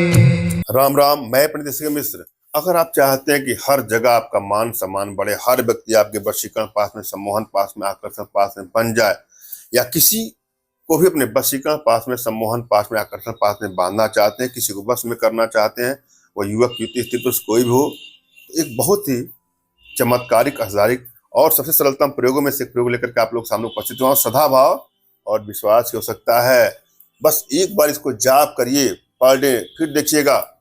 राम राम। मैं पंडित सिंह मिश्र। अगर आप चाहते हैं कि हर जगह आपका मान सम्मान बढ़े, हर व्यक्ति आपके वशीकरण पास में, सम्मोहन पास में, आकर्षण पास में बन जाए, या किसी को भी अपने वशीकरण पास में, सम्मोहन पास में, आकर्षण पास में बांधना चाहते हैं, किसी को वश में करना चाहते हैं, वह युवक, युवती, स्त्री पुरुष कोई भी हो, तो एक बहुत ही चमत्कारिक, आधारिक और सबसे सरलतम प्रयोगों में से एक प्रयोग लेकर के आप लोग सामने उपस्थित हुआ। सदाभाव और विश्वास की हो सकता है। बस एक बार इसको जाप करिए, पर डे, फिर देखिएगा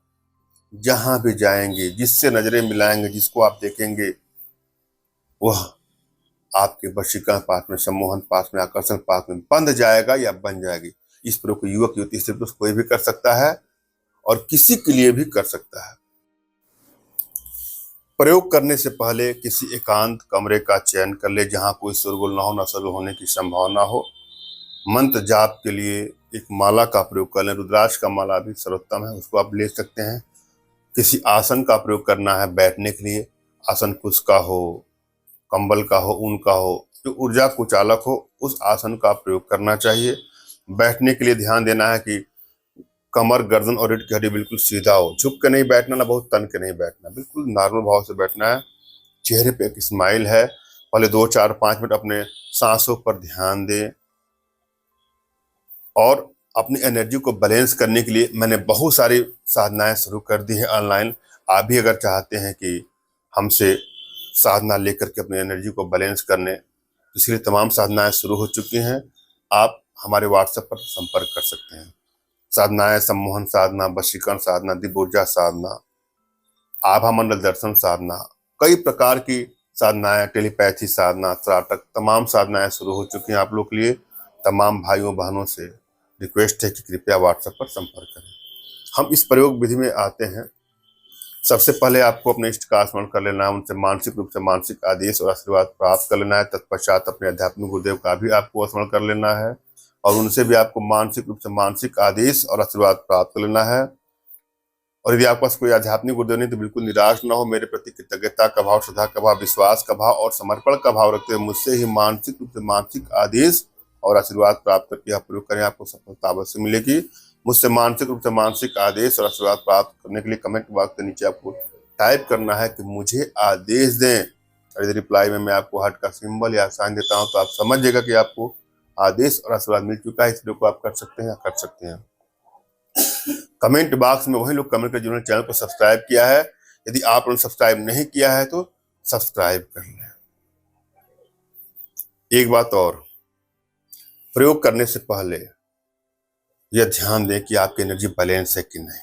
जहां भी जाएंगे, जिससे नजरें मिलाएंगे, जिसको आप देखेंगे, वह आपके वशीकरण पास में, सम्मोहन पास में, आकर्षण पास में बंध जाएगा या बन जाएगी। इस प्रयोग को युवक, युवती, स्त्री पुरुष कोई भी कर सकता है और किसी के लिए भी कर सकता है। प्रयोग करने से पहले किसी एकांत कमरे का चयन कर ले, जहां कोई शोरगुल ना हो, न शोरगुल होने की संभावना हो। मंत्र जाप के लिए एक माला का प्रयोग कर लें। रुद्राक्ष का माला भी सर्वोत्तम है, उसको आप ले सकते हैं। किसी आसन का प्रयोग करना है बैठने के लिए, आसन कुश का हो, कंबल का हो, ऊन का हो, जो ऊर्जा कुचालक हो, उस आसन का प्रयोग करना चाहिए। बैठने के लिए ध्यान देना है कि कमर, गर्दन और रीढ़ की हड्डी बिल्कुल सीधा हो। झुक के नहीं बैठना, ना बहुत तन के नहीं बैठना, बिल्कुल नॉर्मल भाव से बैठना है। चेहरे पे एक स्माइल है। पहले 2 4 5 मिनट अपने सांसों पर ध्यान दें और अपनी एनर्जी को बैलेंस करने के लिए मैंने बहुत सारी साधनाएं शुरू कर दी है ऑनलाइन। आप भी अगर चाहते हैं कि हमसे साधना लेकर के अपनी एनर्जी को बैलेंस करने, इसके लिए तमाम साधनाएं शुरू हो चुकी हैं। आप हमारे व्हाट्सएप पर संपर्क कर सकते हैं। साधनाएं: सम्मोहन साधना, वशीकरण साधना, दिव्य ऊर्जा साधना, आभा मंडल दर्शन साधना, कई प्रकार की साधनाएं, टेलीपैथी साधना, त्राटक, तमाम साधनाएं शुरू हो चुकी हैं आप लोग के लिए। तमाम भाइयों बहनों से रिक्वेस्ट है कि कृपया व्हाट्सएप पर संपर्क करें। हम इस प्रयोग विधि में आते हैं। सबसे पहले आपको अपने इष्ट का स्मरण कर लेना है, उनसे मानसिक रूप से मानसिक आदेश और आशीर्वाद प्राप्त कर लेना है। तत्पश्चात अपने आध्यात्मिक गुरुदेव का भी आपको स्मरण कर लेना है और उनसे भी आपको मानसिक रूप से मानसिक आदेश और आशीर्वाद प्राप्त कर लेना है। और यदि आपके पास कोई आध्यात्मिक गुरुदेव नहीं तो बिल्कुल निराश ना हो। मेरे प्रति कृतज्ञता का भाव, श्रद्धा का भाव, विश्वास का भाव और समर्पण का भाव रखते हुए मुझसे ही मानसिक रूप से मानसिक आदेश और आशीर्वाद प्राप्त करके आप प्रयोग करें, आपको सफलता अवश्य मिलेगी। मुझसे मानसिक रूप से मानसिक आदेश और आशीर्वाद प्राप्त करने के लिए कमेंट बॉक्स के नीचे आपको टाइप करना है कि मुझे आदेश दें, और यदि रिप्लाई में मैं आपको हार्ट का सिंबल या साइन देता हूं तो आप समझिएगा कि आपको आदेश और आशीर्वाद मिल चुका है। इस वीडियो को आप कर सकते हैं या कर सकते हैं। कमेंट बॉक्स में वही लोग कमेंट कर जिन्होंने चैनल को सब्सक्राइब किया है। यदि आपने सब्सक्राइब नहीं किया है तो सब्सक्राइब कर लें। एक बात और, प्रयोग करने से पहले यह ध्यान दें कि आपकी एनर्जी बैलेंस है कि नहीं।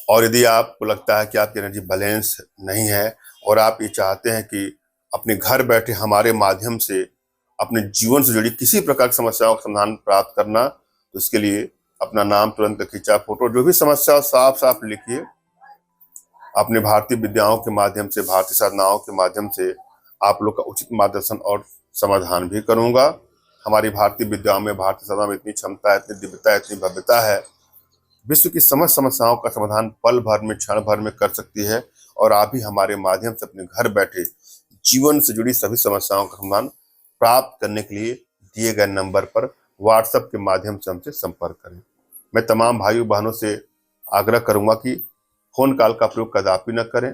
और यदि आपको लगता है कि आपकी एनर्जी बैलेंस नहीं है और आप ये चाहते हैं कि अपने घर बैठे हमारे माध्यम से अपने जीवन से जुड़ी किसी प्रकार की समस्याओं का समाधान प्राप्त करना, तो इसके लिए अपना नाम, तुरंत खींचा फोटो, जो भी समस्या हो साफ साफ लिखिए। अपने भारतीय विद्याओं के माध्यम से, भारतीय साधनाओं के माध्यम से आप लोग का उचित मार्गदर्शन और समाधान भी करूंगा। हमारी भारतीय विद्याओं में, भारतीय साधना में इतनी क्षमता है, इतनी दिव्यता है, इतनी भव्यता है, विश्व की समस्त समस्याओं का समाधान पल भर में, क्षण भर में कर सकती है। और आप भी हमारे माध्यम से अपने घर बैठे जीवन से जुड़ी सभी समस्याओं का समाधान प्राप्त करने के लिए दिए गए नंबर पर व्हाट्सएप के माध्यम से हमसे संपर्क करें। मैं तमाम भाइयों बहनों से आग्रह करूंगा कि फोन कॉल का प्रयोग कदापि न करें।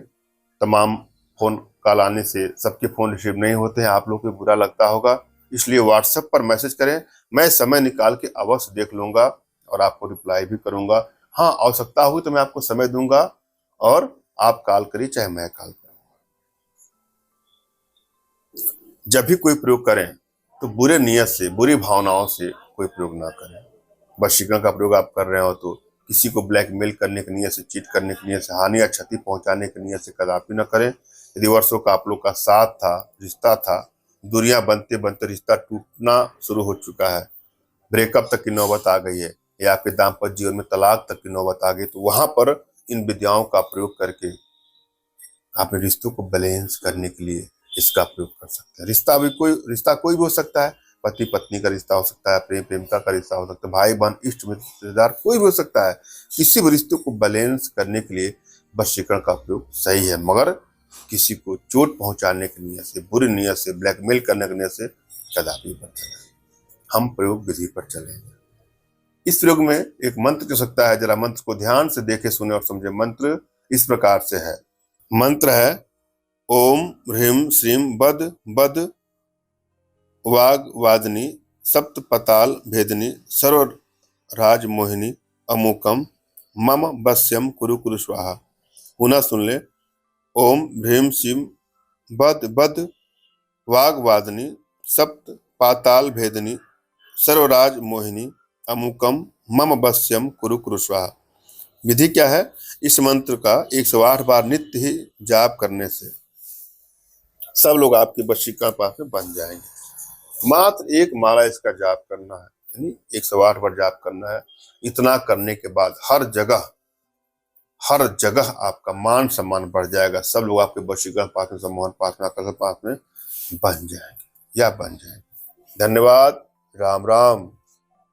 तमाम फोन कॉल आने से सबके फोन रिसीव नहीं होते हैं, आप लोग को बुरा लगता होगा, इसलिए व्हाट्सएप पर मैसेज करें। मैं समय निकाल के अवश्य देख लूंगा और आपको रिप्लाई भी करूंगा। हाँ, आवश्यकता हुई तो मैं आपको समय दूंगा और आप कॉल करिए चाहे मैं कॉल करूं। जब भी कोई प्रयोग करें तो बुरे नियत से, बुरी भावनाओं से कोई प्रयोग ना करें। वशीकरण का प्रयोग आप कर रहे हो तो किसी को ब्लैकमेल करने की नियत से, चीट करने की नियत से, हानि या क्षति पहुंचाने की नियत से कदापि न करें। यदि वर्षों का आप लोग का साथ था, रिश्ता था, दूरियां बनते बनते रिश्ता टूटना शुरू हो चुका है, ब्रेकअप तक की नौबत आ गई है, या आपके दाम्पत्य जीवन में तलाक तक की नौबत आ गई, तो वहां पर इन विद्याओं का प्रयोग करके अपने रिश्तों को बैलेंस करने के लिए इसका प्रयोग कर सकते हैं। रिश्ता कोई भी हो सकता है। पति पत्नी का रिश्ता हो सकता है, प्रेम प्रेमिका का रिश्ता हो सकता है, भाई बहन, इष्ट मित्र, रिश्तेदार, कोई भी हो सकता है। किसी भी रिश्ते को बैलेंस करने के लिए वशीकरण का प्रयोग सही है, मगर किसी को चोट पहुंचाने की नियत से, बुरी नियत से, ब्लैकमेल करने की नियत से कदापि मत चलें। हम प्रयोग विधि पर चलेंगे। इस प्रयोग में एक मंत्र की सकता है, जरा मंत्र को ध्यान से देखे, सुने और समझे। मंत्र इस प्रकार से है। मंत्र है ओम ह्रीम श्रीम बद बद वाग वादनी सप्त पताल भेदनी सर्व राज मोहिनी अमुकम मम बस्यम कुरु कुरु स्वाहा। पुनः सुन ले। ओम ह्रीम श्रीम बद बद वाग वादनी सप्त पाताल भेदनी सर्वराज मोहिनी अमुकम मम बस्यम कुरु कुरु स्वाहा। विधि क्या है? इस मंत्र का 108 बार नित्य ही जाप करने से सब लोग आपके वशीकरण पास में बन जाएंगे। मात्र एक माला इसका जाप करना है, यानी 108 बार जाप करना है। इतना करने के बाद हर जगह आपका मान सम्मान बढ़ जाएगा। सब लोग आपके वशीकरण पास में, सम्मोहन पास में, आकर्षण पास में बन जाएंगे या बन जाएंगे। धन्यवाद। राम राम।